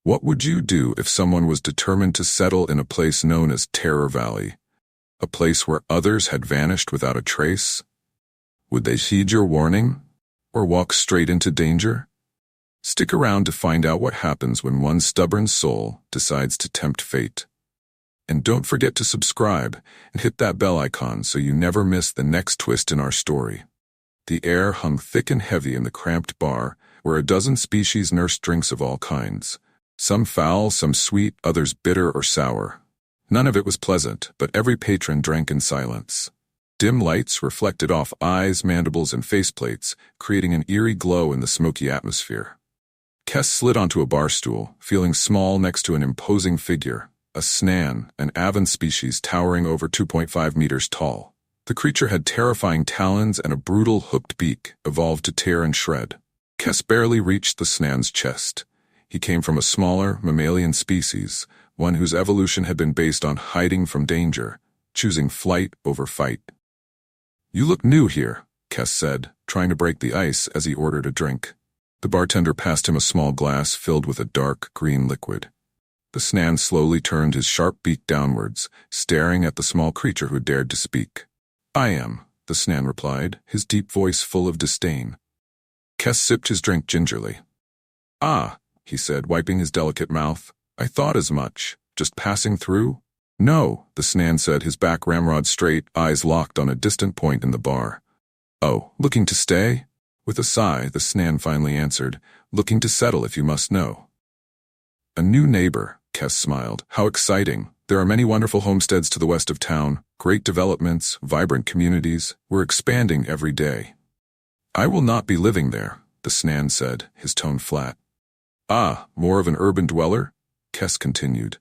What would you do if someone was determined to settle in a place known as Terror Valley? A place where others had vanished without a trace? Would they heed your warning? Or walk straight into danger? Stick around to find out what happens when one stubborn soul decides to tempt fate. And don't forget to subscribe and hit that bell icon so you never miss the next twist in our story. The air hung thick and heavy in the cramped bar, where a dozen species nursed drinks of all kinds. Some foul, some sweet, others bitter or sour. None of it was pleasant, but every patron drank in silence. Dim lights reflected off eyes, mandibles, and faceplates, creating an eerie glow in the smoky atmosphere. Kess slid onto a bar stool, feeling small next to an imposing figure, a snan, an avan species towering over 2.5 meters tall. The creature had terrifying talons and a brutal hooked beak, evolved to tear and shred. Kess barely reached the snan's chest. He came from a smaller, mammalian species, one whose evolution had been based on hiding from danger, choosing flight over fight. "You look new here," Kess said, trying to break the ice as he ordered a drink. The bartender passed him a small glass filled with a dark green liquid. The snan slowly turned his sharp beak downwards, staring at the small creature who dared to speak. "I am," the snan replied, his deep voice full of disdain. Kess sipped his drink gingerly. "Ah," he said, wiping his delicate mouth. "I thought as much. Just passing through?" "No," the snan said, his back ramrod straight, eyes locked on a distant point in the bar. "Oh, looking to stay?" With a sigh, the snan finally answered, "Looking to settle if you must know." "A new neighbor," Kess smiled. "How exciting. There are many wonderful homesteads to the west of town, great developments, vibrant communities. We're expanding every day." "I will not be living there," the snan said, his tone flat. "Ah, more of an urban dweller?" Kess continued.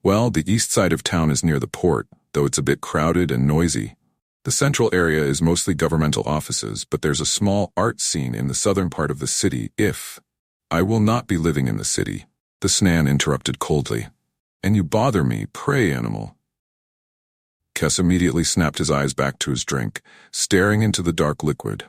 "Well, the east side of town is near the port, though it's a bit crowded and noisy. The central area is mostly governmental offices, but there's a small art scene in the southern part of the city if— "I will not be living in the city," the snan interrupted coldly. "And you bother me, prey animal." Kess immediately snapped his eyes back to his drink, staring into the dark liquid.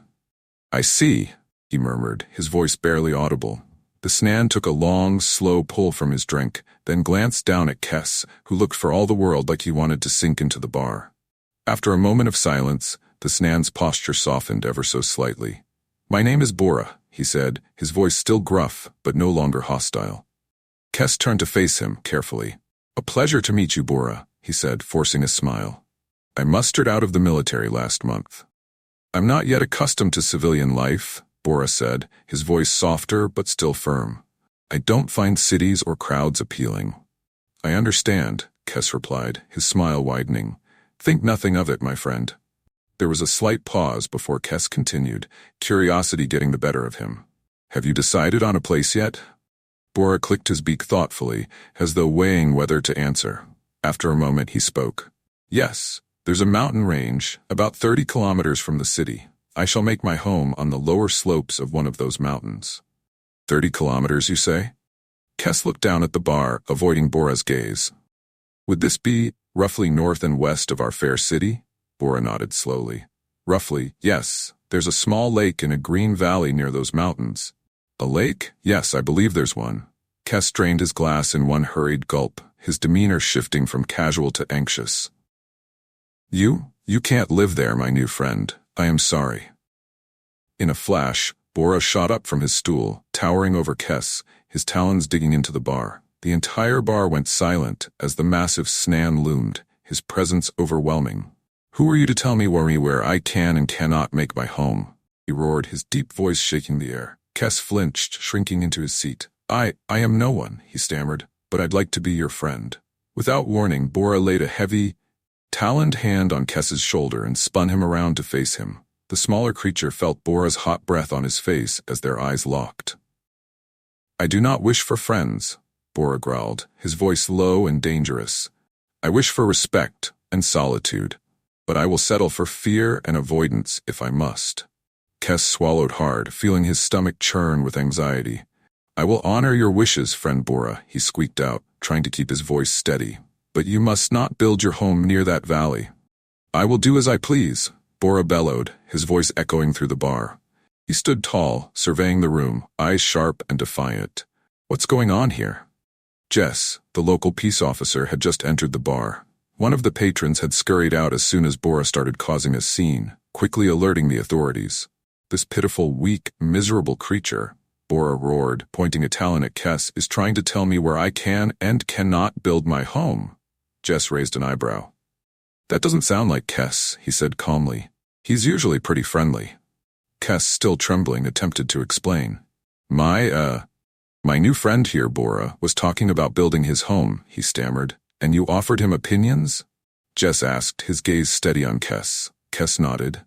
"I see," he murmured, his voice barely audible. The snan took a long, slow pull from his drink, then glanced down at Kess, who looked for all the world like he wanted to sink into the bar. After a moment of silence, the snan's posture softened ever so slightly. "My name is Bora," he said, his voice still gruff, but no longer hostile. Kess turned to face him, carefully. "A pleasure to meet you, Bora," he said, forcing a smile. "I mustered out of the military last month." "I'm not yet accustomed to civilian life," Bora said, his voice softer but still firm. "I don't find cities or crowds appealing." "I understand," Kess replied, his smile widening. "Think nothing of it, my friend." There was a slight pause before Kess continued, curiosity getting the better of him. "Have you decided on a place yet?" Bora clicked his beak thoughtfully, as though weighing whether to answer. After a moment he spoke. "Yes, there's a mountain range, about 30 kilometers from the city. I shall make my home on the lower slopes of one of those mountains." 30 kilometers, you say? Kess looked down at the bar, avoiding Bora's gaze. "Would this be roughly north and west of our fair city?" Bora nodded slowly. "Roughly, yes. There's a small lake in a green valley near those mountains." "A lake? Yes, I believe there's one." Kess drained his glass in one hurried gulp, his demeanor shifting from casual to anxious. You can't live there, my new friend. I am sorry." In a flash, Bora shot up from his stool, towering over Kess, his talons digging into the bar. The entire bar went silent as the massive snan loomed, his presence overwhelming. "Who are you to tell me where I can and cannot make my home?" he roared, his deep voice shaking the air. Kess flinched, shrinking into his seat. I am no one," he stammered, "but I'd like to be your friend." Without warning, Bora laid a heavy, taloned hand on Kess's shoulder and spun him around to face him. The smaller creature felt Bora's hot breath on his face as their eyes locked. "I do not wish for friends," Bora growled, his voice low and dangerous. "I wish for respect and solitude, but I will settle for fear and avoidance if I must." Kess swallowed hard, feeling his stomach churn with anxiety. "I will honor your wishes, friend Bora," he squeaked out, trying to keep his voice steady. "But you must not build your home near that valley." "I will do as I please," Bora bellowed, his voice echoing through the bar. He stood tall, surveying the room, eyes sharp and defiant. "What's going on here?" Jess, the local peace officer, had just entered the bar. One of the patrons had scurried out as soon as Bora started causing a scene, quickly alerting the authorities. This pitiful, weak, miserable creature, Bora roared, pointing a talon at Kes, is trying to tell me where I can and cannot build my home. Jess raised an eyebrow. That doesn't sound like Kes, he said calmly. He's usually pretty friendly. Kes, still trembling, attempted to explain. My new friend here, Bora, was talking about building his home, he stammered. And you offered him opinions? Jess asked, his gaze steady on Kes. Kes nodded.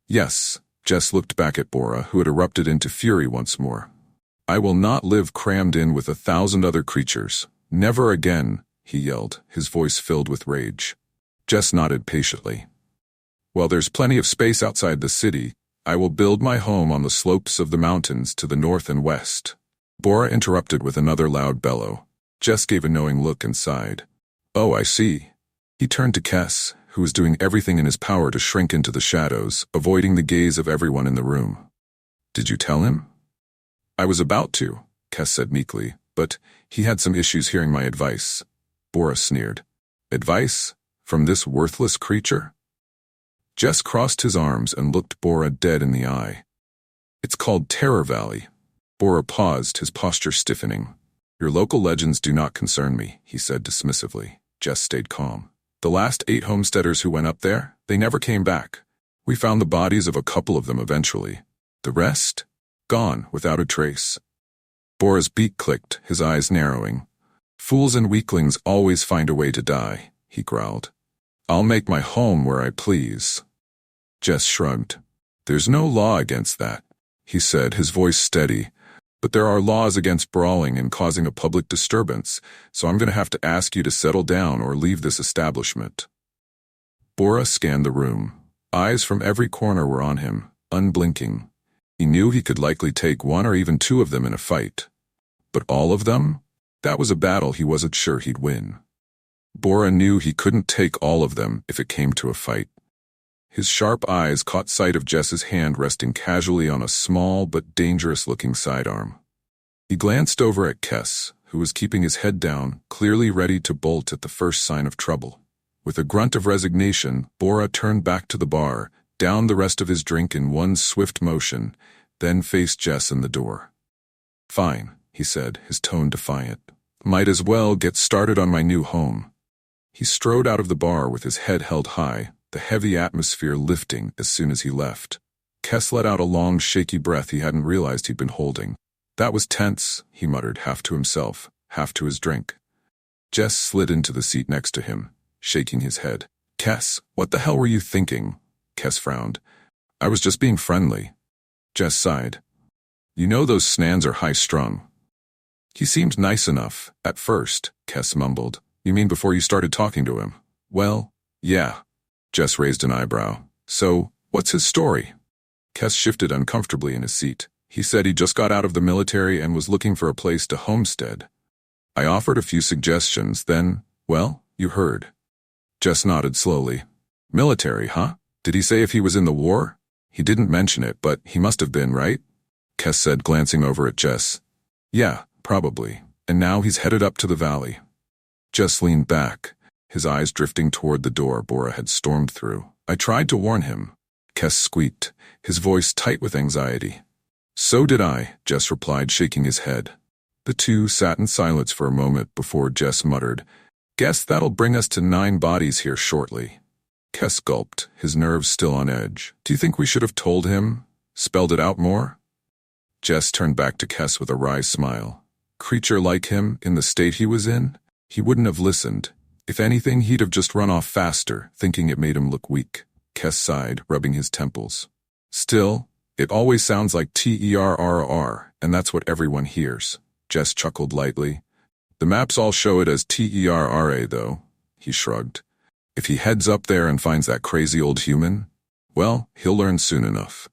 Yes. Jess looked back at Bora, who had erupted into fury once more. I will not live crammed in with 1,000 other creatures. Never again, he yelled, his voice filled with rage. Jess nodded patiently. Well, there's plenty of space outside the city. I will build my home on the slopes of the mountains to the north and west. Bora interrupted with another loud bellow. Jess gave a knowing look and sighed. Oh, I see. He turned to Kes, who was doing everything in his power to shrink into the shadows, avoiding the gaze of everyone in the room. Did you tell him? I was about to, Kes said meekly, but he had some issues hearing my advice. Bora sneered. Advice? From this worthless creature? Jess crossed his arms and looked Bora dead in the eye. It's called Terror Valley. Bora paused, his posture stiffening. Your local legends do not concern me, he said dismissively. Jess stayed calm. The last 8 homesteaders who went up there, they never came back. We found the bodies of a couple of them eventually. The rest? Gone, without a trace. Bora's beak clicked, his eyes narrowing. Fools and weaklings always find a way to die, he growled. I'll make my home where I please. Jess shrugged. There's no law against that, he said, his voice steady. But there are laws against brawling and causing a public disturbance, so I'm going to have to ask you to settle down or leave this establishment. Bora scanned the room. Eyes from every corner were on him, unblinking. He knew he could likely take 1 or even 2 of them in a fight. But all of them? That was a battle he wasn't sure he'd win. Bora knew he couldn't take all of them if it came to a fight. His sharp eyes caught sight of Jess's hand resting casually on a small but dangerous-looking sidearm. He glanced over at Kes, who was keeping his head down, clearly ready to bolt at the first sign of trouble. With a grunt of resignation, Bora turned back to the bar, downed the rest of his drink in one swift motion, then faced Jess in the door. Fine, he said, his tone defiant. Might as well get started on my new home. He strode out of the bar with his head held high, the heavy atmosphere lifting as soon as he left. Kes let out a long, shaky breath he hadn't realized he'd been holding. That was tense, he muttered, half to himself, half to his drink. Jess slid into the seat next to him, shaking his head. Kes, what the hell were you thinking? Kes frowned. I was just being friendly. Jess sighed. You know those Snans are high-strung. He seemed nice enough, at first, Kes mumbled. You mean before you started talking to him? Well, yeah. Jess raised an eyebrow. So, what's his story? Kes shifted uncomfortably in his seat. He said he just got out of the military and was looking for a place to homestead. I offered a few suggestions, then, well, you heard. Jess nodded slowly. Military, huh? Did he say if he was in the war? He didn't mention it, but he must have been, right? Kes said, glancing over at Jess. Yeah, probably. And now he's headed up to the valley. Jess leaned back, his eyes drifting toward the door Bora had stormed through. I tried to warn him. Kes squeaked, his voice tight with anxiety. So did I, Jess replied, shaking his head. The two sat in silence for a moment before Jess muttered, Guess that'll bring us to 9 bodies here shortly. Kes gulped, his nerves still on edge. Do you think we should have told him? Spelled it out more? Jess turned back to Kes with a wry smile. Creature like him, in the state he was in? He wouldn't have listened. If anything, he'd have just run off faster, thinking it made him look weak. Kes sighed, rubbing his temples. Still, it always sounds like terror, and that's what everyone hears. Jess chuckled lightly. The maps all show it as terra, though. He shrugged. If he heads up there and finds that crazy old human, well, he'll learn soon enough.